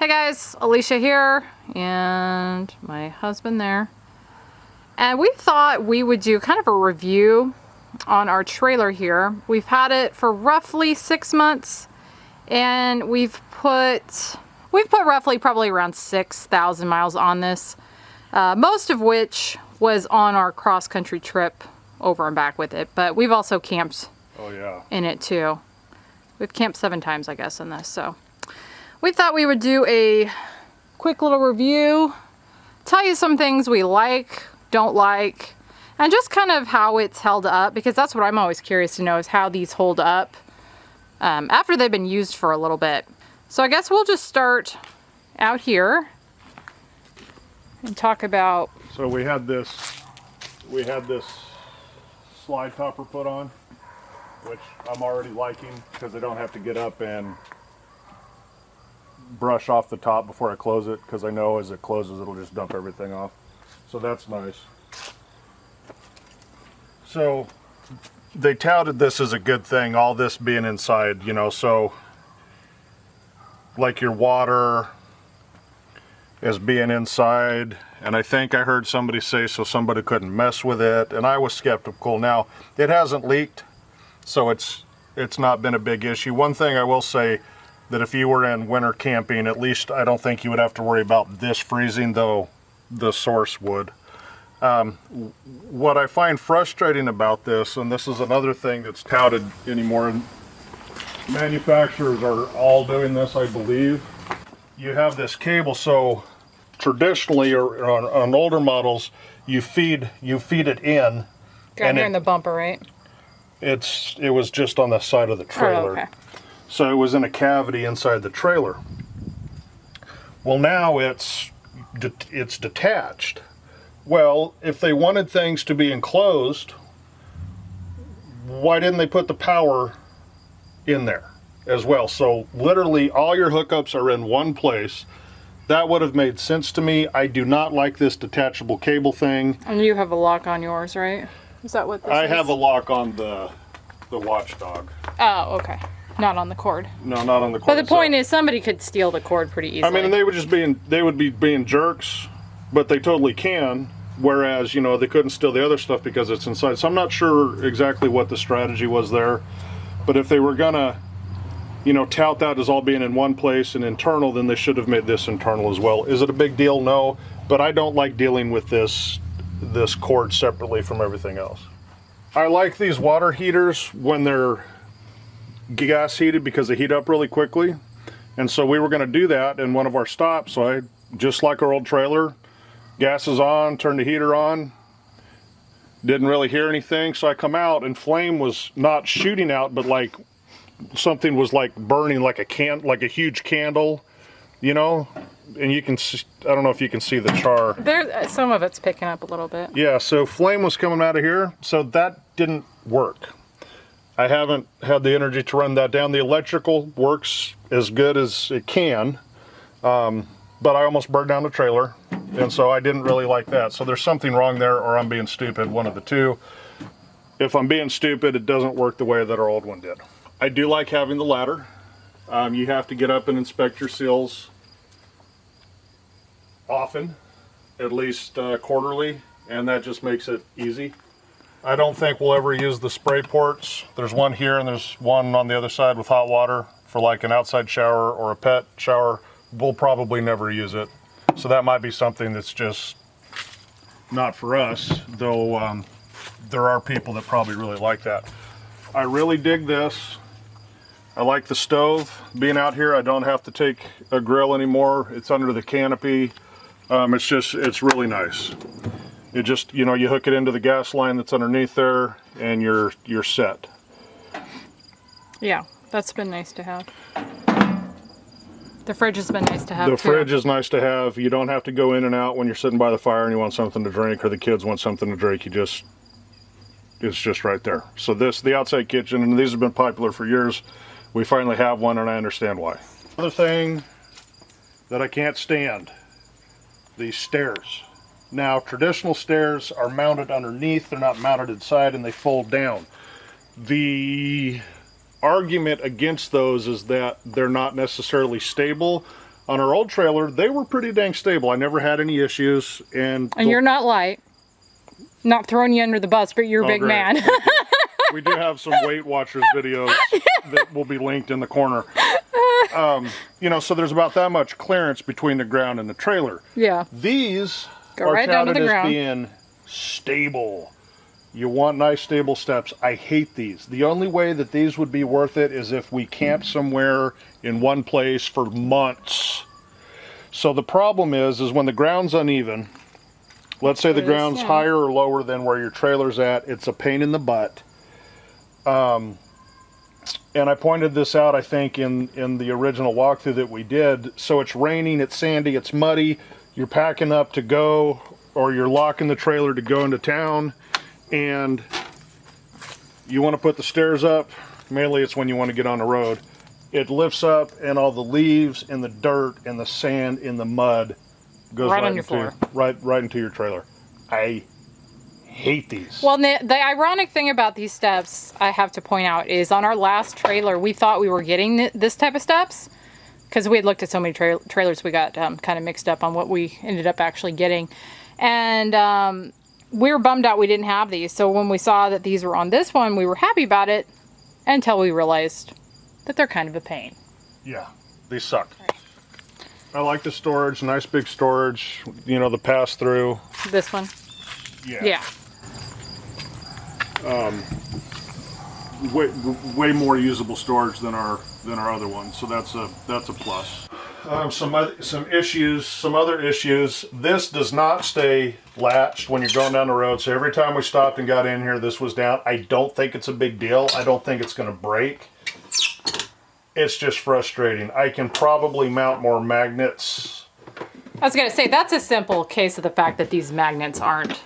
Hey guys, Alicia here, and my husband there. And we thought we would do kind of a review on our trailer here. We've had it for roughly 6 months, and we've put roughly probably around 6,000 miles on this, most of which was on our cross-country trip over and back with it. But we've also camped in it too. We've camped 7 times, I guess, in this. So we thought we would do a quick little review, tell you some things we like, don't like, and just kind of how it's held up, because that's what I'm always curious to know, is how these hold up after they've been used for a little bit. So I guess we'll just start out here and talk about. So we had this slide topper put on, which I'm already liking because I don't have to get up and brush off the top before I close it, because I know as it closes it'll just dump everything off. So that's nice. So they touted this as a good thing, all this being inside, you know, so like your water as being inside, and I think I heard somebody say so somebody couldn't mess with it, and I was skeptical. Now it hasn't leaked, so it's not been a big issue. One thing I will say, that if you were in winter camping, at least I don't think you would have to worry about this freezing, though the source would. What I find frustrating about this, and this is another thing that's touted anymore, and manufacturers are all doing this, I believe. You have this cable, so traditionally, or on older models, you feed it in. Down here in the bumper, right? It was just on the side of the trailer. Oh, okay. So it was in a cavity inside the trailer. Well, now it's detached. Well, if they wanted things to be enclosed, why didn't they put the power in there as well? So literally all your hookups are in one place. That would have made sense to me. I do not like this detachable cable thing. And you have a lock on yours, right? Is that what this is? I have a lock on the Watchdog. Oh, okay. Not on the cord. No, not on the cord. But the point is, somebody could steal the cord pretty easily. I mean, and they would be being jerks, but they totally can. Whereas, you know, they couldn't steal the other stuff because it's inside. So I'm not sure exactly what the strategy was there. But if they were gonna, you know, tout that as all being in one place and internal, then they should have made this internal as well. Is it a big deal? No. But I don't like dealing with this cord separately from everything else. I like these water heaters when they're gas heated, because they heat up really quickly. And so we were going to do that in one of our stops. So I, just like our old trailer, gas is on, turned the heater on, didn't really hear anything. So I come out and flame was not shooting out, but like something was like burning, like a huge candle, you know. And you can see, I don't know if you can see the char there. Some of it's picking up a little bit. Yeah, so flame was coming out of here, so that didn't work. I haven't had the energy to run that down. The electrical works as good as it can, but I almost burned down the trailer, and so I didn't really like that. So there's something wrong there, or I'm being stupid, one of the two. If I'm being stupid, it doesn't work the way that our old one did. I do like having the ladder. You have to get up and inspect your seals often, at least quarterly, and that just makes it easy. I don't think we'll ever use the spray ports. There's one here and there's one on the other side with hot water for like an outside shower or a pet shower. We'll probably never use it. So that might be something that's just not for us, though there are people that probably really like that. I really dig this. I like the stove. Being out here, I don't have to take a grill anymore. It's under the canopy. It's really nice. You just, you know, you hook it into the gas line that's underneath there, and you're set. Yeah, that's been nice to have. The fridge has been nice to have, The fridge is nice to have. You don't have to go in and out when you're sitting by the fire and you want something to drink, or the kids want something to drink. It's just right there. So the outside kitchen, and these have been popular for years. We finally have one, and I understand why. Another thing that I can't stand, these stairs. Now, traditional stairs are mounted underneath, they're not mounted inside, and they fold down. The argument against those is that they're not necessarily stable. On our old trailer, they were pretty dang stable. I never had any issues. And you're not light. Not throwing you under the bus, but you're a big great. man. We do have some Weight Watchers videos that will be linked in the corner. You know, so there's about that much clearance between the ground and the trailer. Yeah. These Go are right down to touted the as ground. being stable. You want nice stable steps. I hate these. The only way that these would be worth it is if we camped somewhere in one place for months. So the problem is when the ground's uneven, let's say the ground's higher or lower than where your trailer's at, it's a pain in the butt. And I pointed this out, I think, in the original walkthrough that we did. So it's raining, it's sandy, it's muddy. You're packing up to go, or you're locking the trailer to go into town, and you want to put the stairs up. Mainly it's when you want to get on the road. It lifts up, and all the leaves and the dirt and the sand and the mud goes Right on your floor. right into your trailer. I hate these. Well, the ironic thing about these steps, I have to point out, is on our last trailer, we thought we were getting this type of steps because we had looked at so many trailers, we got kind of mixed up on what we ended up actually getting. And we were bummed out we didn't have these. So when we saw that these were on this one, we were happy about it until we realized that they're kind of a pain. Yeah, these suck. I like the storage, nice big storage, you know, the pass through. This one? Yeah. Yeah. Way more usable storage than our other ones, so that's a plus. Some other issues. This does not stay latched when you're going down the road. So every time we stopped and got in here, this was down. I don't think it's a big deal. I don't think it's going to break. It's just frustrating. I can probably mount more magnets. I was going to say, that's a simple case of the fact that these magnets aren't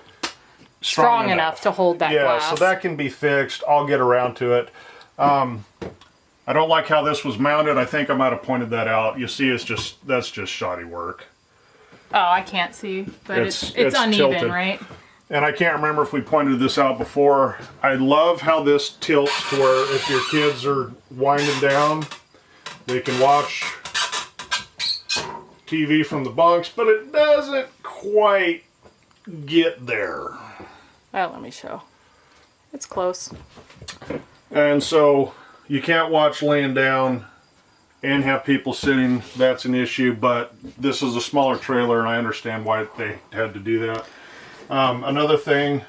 strong enough to hold that glass. Yeah, so that can be fixed. I'll get around to it. I don't like how this was mounted. I think I might have pointed that out. You see, that's just shoddy work. Oh, I can't see, but it's uneven, tilted. right? And I can't remember if we pointed this out before. I love how this tilts to where if your kids are winding down, they can watch TV from the bunks, but it doesn't quite get there. Oh, let me show. It's close. And so you can't watch laying down and have people sitting. That's an issue, but this is a smaller trailer and I understand why they had to do that. Another thing,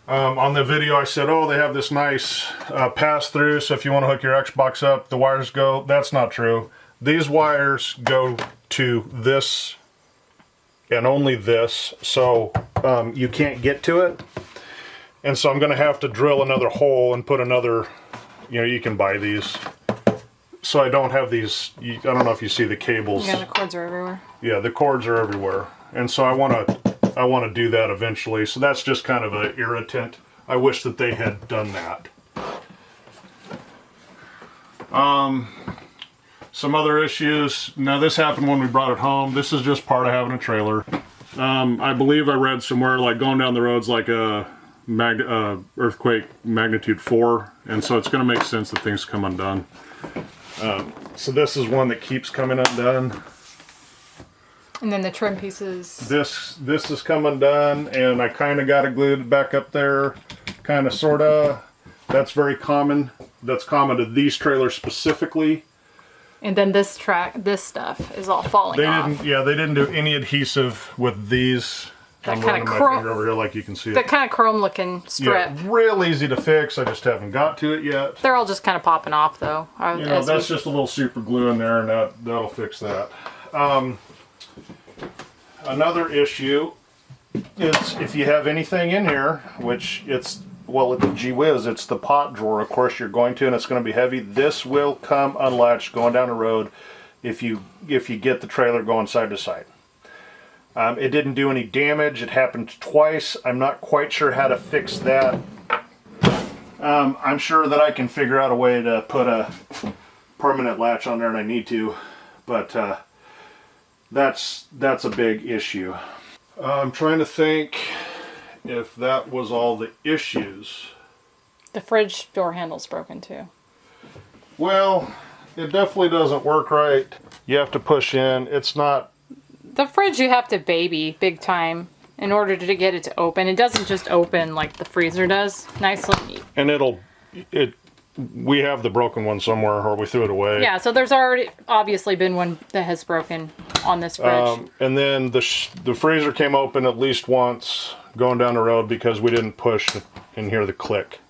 on the video I said, oh, they have this nice pass through, so if you want to hook your Xbox up, the wires go. That's not true. These wires go to this and only this, so you can't get to it. And so I'm going to have to drill another hole and put another, you know, you can buy these. So I don't have these, I don't know if you see the cables. Yeah, the cords are everywhere. Yeah, the cords are everywhere. And so I want to do that eventually. So that's just kind of an irritant. I wish that they had done that. Some other issues. Now this happened when we brought it home. This is just part of having a trailer. I believe I read somewhere like going down the road's like a earthquake magnitude 4, and so it's going to make sense that things come undone. So this is one that keeps coming undone. And then the trim pieces. This is come undone, and I kind of got it glued back up there, kind of, sort of. That's very common. That's common to these trailers specifically. And then this stuff is all falling off. They didn't do any adhesive with these. That I'm kind running of my chrome finger over here like you can see it. That kind of chrome looking strip. Yeah, real easy to fix. I just haven't got to it yet. They're all just kind of popping off though. You know, that's just a little super glue in there, and that'll fix that. Another issue is if you have anything in here, which gee whiz, it's the pot drawer. Of course, you're going to, and it's going to be heavy. This will come unlatched going down the road if you get the trailer going side to side. It didn't do any damage. It happened twice. I'm not quite sure how to fix that. I'm sure that I can figure out a way to put a permanent latch on there, and I need to, but that's a big issue. I'm trying to think if that was all the issues. The fridge door handle's broken too. Well, it definitely doesn't work right. You have to push in. It's not. The fridge you have to baby big time in order to get it to open. It doesn't just open like the freezer does. Nicely. And we have the broken one somewhere, or we threw it away. Yeah, so there's already obviously been one that has broken on this fridge. And then the freezer came open at least once going down the road because we didn't push and hear the click.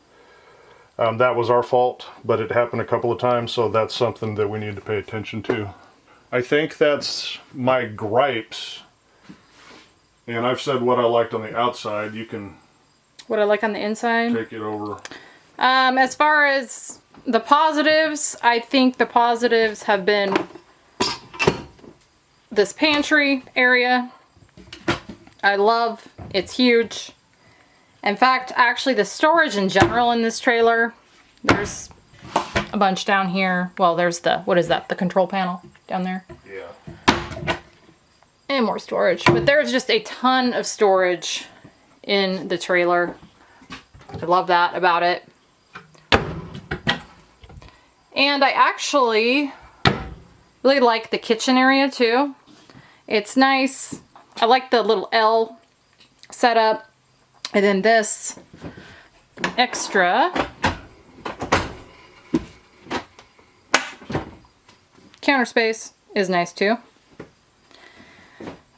That was our fault, but it happened a couple of times, so that's something that we need to pay attention to. I think that's my gripes. And I've said what I liked on the outside. You can What I like on the inside. take it over. As far as the positives, I think the positives have been this pantry area. I love, it's huge. In fact, actually the storage in general in this trailer, there's a bunch down here. Well, there's the, what is that? The control panel down there. Yeah. And more storage. But there's just a ton of storage in the trailer. I love that about it. And I actually really like the kitchen area too. It's nice. I like the little L setup. And then this extra counter space is nice too.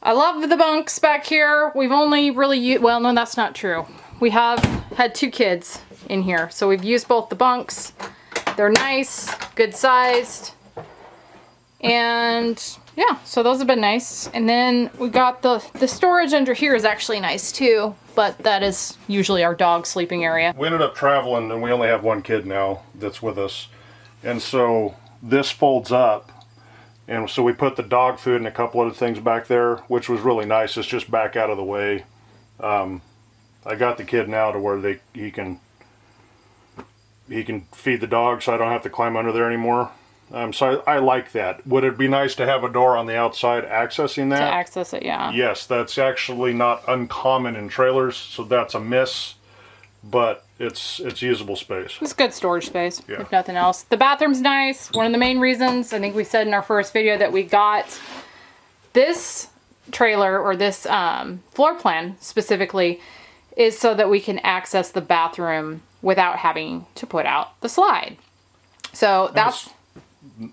I love the bunks back here. We've only really well, no, that's not true. We have had 2 kids in here, so we've used both the bunks. They're nice, good sized, and yeah, so those have been nice. And then we got the storage under here is actually nice too, but that is usually our dog sleeping area. We ended up traveling, and we only have 1 kid now that's with us, and so this folds up. And so we put the dog food and a couple other things back there, which was really nice. It's just back out of the way. I got the kid now to where he can feed the dog, so I don't have to climb under there anymore. So I like that. Would it be nice to have a door on the outside accessing that? To access it, yeah. Yes, that's actually not uncommon in trailers, so that's a miss. But it's usable space. It's good storage space, Yeah. if nothing else. The bathroom's nice. One of the main reasons, I think we said in our first video, that we got this trailer, or this floor plan specifically, is so that we can access the bathroom without having to put out the slide. So that's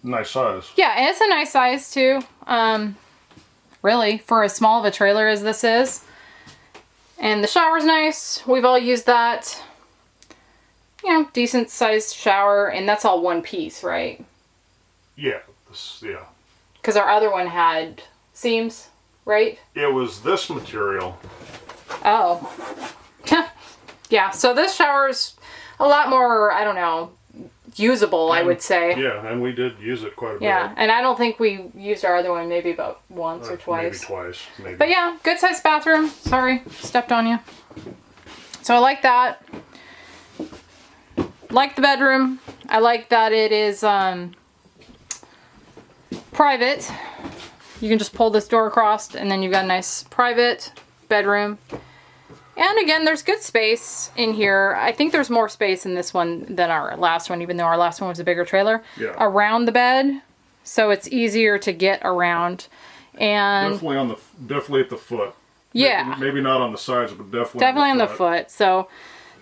nice size. yeah, and it's a nice size too. Really, for as small of a trailer as this is. And the shower's nice. We've all used that. You know, decent sized shower, and that's all one piece, right? Yeah, yeah. Because our other one had seams, right? It was this material. Oh. Yeah, so this shower's a lot more, I don't know, usable, I would say. Yeah, and we did use it quite a bit. Yeah, and I don't think we used our other one maybe about once or twice. Maybe twice, maybe. But yeah, good sized bathroom. Sorry, stepped on you. So I like that. Like the bedroom. I like that it is private. You can just pull this door across and then you've got a nice private bedroom. And again, there's good space in here. I think there's more space in this one than our last one, even though our last one was a bigger trailer. Yeah. Around the bed. So it's easier to get around. And Definitely at the foot. yeah. Maybe not on the sides, but definitely On the foot. So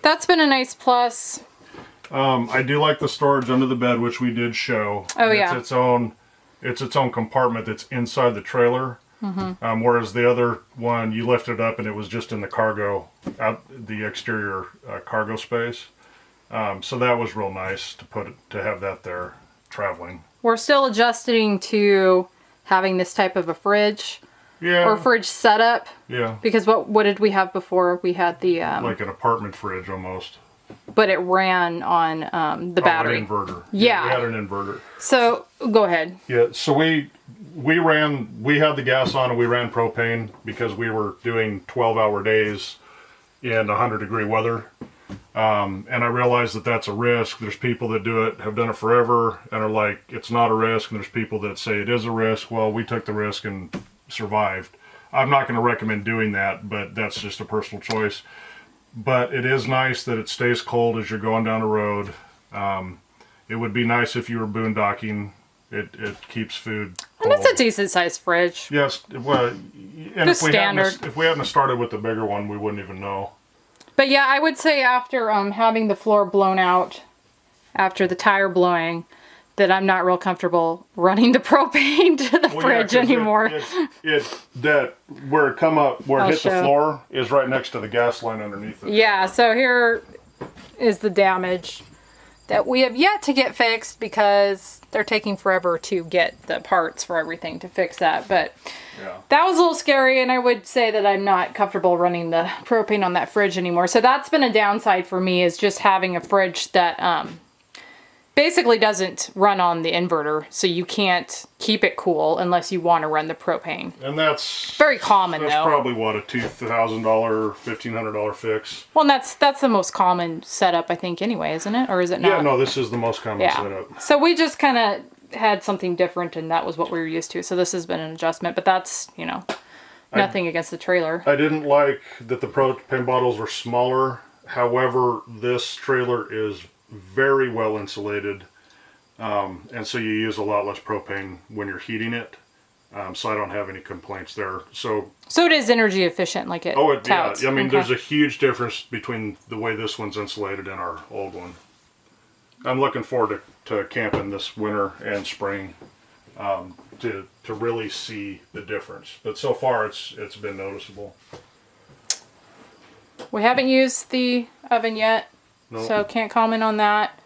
that's been a nice plus. I do like the storage under the bed, which we did show. Oh, yeah. It's its own compartment that's inside the trailer. Mm-hmm. Whereas the other one, you lift it up and it was just in the the exterior cargo space. So that was real nice to have that there traveling. We're still adjusting to having this type of a fridge Yeah. or fridge setup, Yeah. because what did we have before? We had the Like an apartment fridge almost. but it ran on the battery. An inverter. Yeah. We had an inverter. So go ahead. Yeah, so we had the gas on and we ran propane because we were doing 12-hour days in 100-degree weather. And I realized that that's a risk. There's people that do it, have done it forever, and are like, it's not a risk. And there's people that say it is a risk. Well, we took the risk and survived. I'm not going to recommend doing that, but that's just a personal choice. But it is nice that it stays cold as you're going down the road. It would be nice if you were boondocking. It keeps food full. And it's a decent sized fridge. Yes, well, and Just standard. if we hadn't started with the bigger one, we wouldn't even know. But yeah, I would say after having the floor blown out, after the tire blowing, that I'm not real comfortable running the propane to the fridge 'cause anymore. That where it come up, where it I'll hit show. the floor, is right next to the gas line underneath it. Yeah, so here is the damage that we have yet to get fixed because they're taking forever to get the parts for everything to fix that. But Yeah. that was a little scary, and I would say that I'm not comfortable running the propane on that fridge anymore. So that's been a downside for me, is just having a fridge that basically doesn't run on the inverter. So you can't keep it cool unless you want to run the propane. And that's Very common, that's though. probably what, a $2,000, $1,500 fix. Well, and that's the most common setup, I think, anyway, isn't it? Or is it not? Yeah, no, this is the most common setup. So we just kind of had something different, and that was what we were used to. So this has been an adjustment, but that's, nothing against the trailer. I didn't like that the propane bottles were smaller. However, this trailer is very well insulated, and so you use a lot less propane when you're heating it. So I don't have any complaints there. So it is energy efficient, like it touts. I mean, Okay. there's a huge difference between the way this one's insulated and our old one. I'm looking forward to camping this winter and spring to really see the difference. But so far, it's been noticeable. We haven't used the oven yet, Nope. so can't comment on that.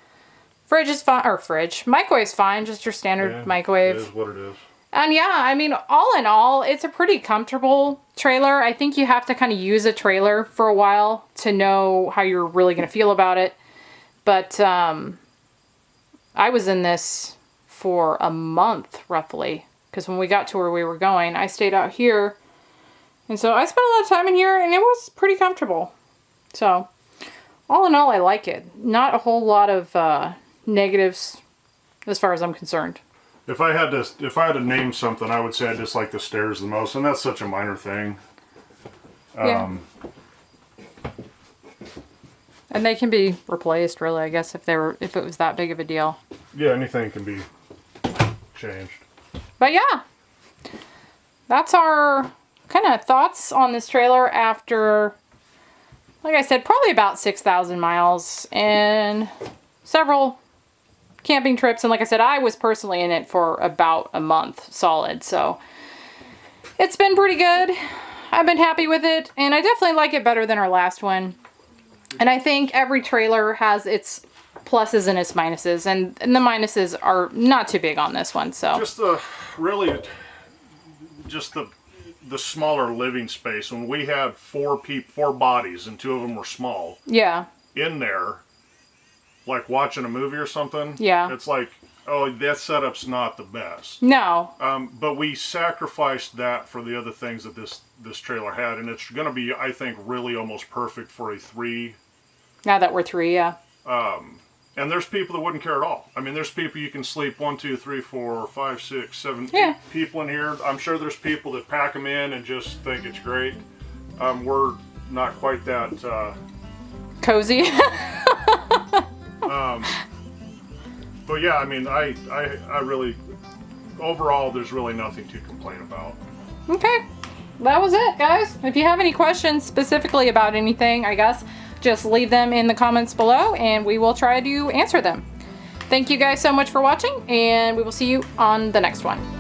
Fridge is fine, or microwave's fine, just your standard Yeah, microwave. It is what it is. And yeah, I mean, all in all, it's a pretty comfortable trailer. I think you have to kind of use a trailer for a while to know how you're really going to feel about it. But I was in this for a month, roughly, because when we got to where we were going, I stayed out here. And so I spent a lot of time in here, and it was pretty comfortable. So, all in all, I like it. Not a whole lot of negatives as far as I'm concerned. If I had to name something, I would say I dislike the stairs the most, and that's such a minor thing. Yeah. And they can be replaced, really, I guess, if it was that big of a deal. Yeah, anything can be changed. But yeah, that's our kind of thoughts on this trailer after, like I said, probably about 6,000 miles and several camping trips. And like I said, I was personally in it for about a month solid. So it's been pretty good. I've been happy with it, and I definitely like it better than our last one. And I think every trailer has its pluses and its minuses, and the minuses are not too big on this one. So Just the smaller living space. When we had four bodies and two of them were small yeah, in there, like watching a movie or something. Yeah. It's like, oh, that setup's not the best. no, But we sacrificed that for the other things that this trailer had, and it's going to be, I think, really almost perfect for a 3. now that we're 3, yeah. And there's people that wouldn't care at all. I mean, there's people you can sleep 1, 2, 3, 4, 5, 6, 7, Yeah. 8 people in here. I'm sure there's people that pack them in and just think it's great. We're not quite that. Cozy. But yeah, I mean, I really, overall, there's really nothing to complain about. Okay, that was it, guys. If you have any questions specifically about anything, I guess, just leave them in the comments below and we will try to answer them. Thank you guys so much for watching, and we will see you on the next one.